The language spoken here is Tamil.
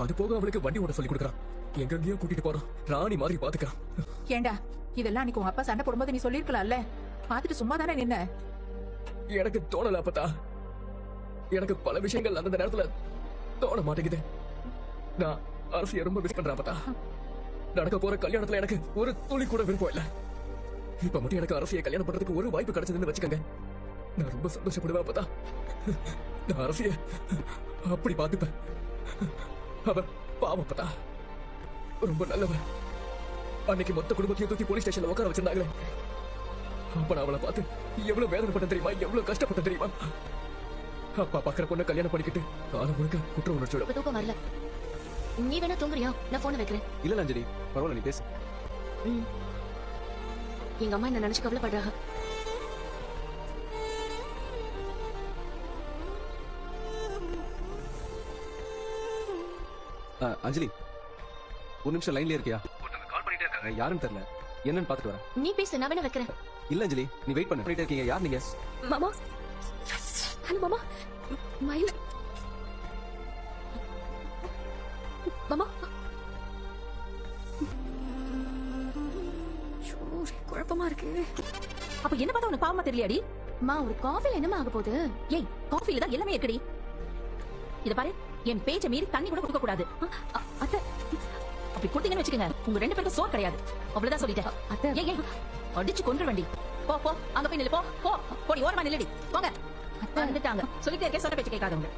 அது போக அவளுக்கு வண்டி ஓட சொல்லி கொடுக்கறான். எங்கெங்கயோ கூட்டிட்டு போறான். ராணி மாதிரி பாத்துக்கிறான். ஏண்டா இதெல்லாம் அன்னைக்கு உங்க அப்பா சண்டை போடும்போது நீ சொல்லிருக்கலாம்ல. பாத்துட்டு சும்மா தானே நின்ன. எனக்கு தோணல அப்பத்தா. எனக்கு பல விஷயங்கள் அந்த நேரத்துல தோண மாட்டேங்குது. நான் அரசியை ரொம்ப மிஸ் பண்றேன் அப்பத்தா. நடக்க போற கல்யாணத்துல எனக்கு ஒரு துளி கூட விருப்பம் இல்ல. இப்ப மட்டும் எனக்கு அரசியை கல்யாணம் பண்றதுக்கு ஒரு வாய்ப்பு கிடைச்சதுன்னு வச்சுக்கோங்க, நான் ரொம்ப சந்தோஷப்படுவேன் அப்பத்தா. நான் அரசிய அப்படி பாத்துப்பேன். அவ பாவம் அப்பத்தா, ரொம்ப நல்லவன். அன்னைக்கு மொத்த குடும்பத்தையும் தூக்கி போலீஸ் ஸ்டேஷன்ல உட்கார வச்சிருந்தாங்களே, அப்ப நான் அவளை பார்த்து எவ்வளவு வேதனைப்பட்ட தெரியுமா, எவ்வளவு கஷ்டப்பட்ட தெரியுமா. அப்பா பாக்குற பொண்ணை கல்யாணம் பண்ணிக்கிட்டு காலம் முழுக்க குற்ற உணர்ச்சியோட. தூக்கம் வரல, நீ வேணா தூங்குறியா? நான் போன வைக்கிறேன். இல்ல அஞ்சலி, பரவாயில்ல, நீ பேசு. எங்க அம்மா என்ன நினைச்சு கவலைப்படுறாங்க. அஞ்சலி, ஒரு நிமிஷம் லைன்ல இருக்கியா? கால் பண்ணிட்டே இருக்காங்க, யாருன்னு தெரியல, என்னன்னு பாத்துட்டு வரேன். நீ பேசு, நான் வேணா வைக்கிறேன். இல்ல அஞ்சலி, நீ வெயிட் பண்ணு. பண்ணிட்டே இருக்கீங்க, யார் நீங்க? மாமா. ஹலோ மாமா. மயில் மாமா. குழப்பமா இருக்கு. அப்ப என்ன பார்த்தா உனக்கு பாவமா தெரியலையாடி? மா, ஒரு காஃபில என்னமா ஆக போகுது? ஏய், காஃபில தான் எல்லாமே இருக்குடி. இத பாரு, என் பேச்ச மீறி தண்ணி கூட குடிக்க கூடாது. அத்தை, அப்படி குடுத்தீங்கன்னு வச்சுக்கோங்க, உங்க ரெண்டு பேருக்கும் சோறு கிடையாது. அவ்வளவுதான் சொல்லிட்டேன். அத்தை, ஏய் ஏய், அடிச்சு கொன்று வண்டி. போ போ, அங்க போய் நில்லு. போ போ, போடி ஓரமா நில்லுடி. போங்க. வந்துட்டாங்க. சொல்லிட்டே இருக்கேன், சொன்ன பேச்சு கேட்காதவங்க.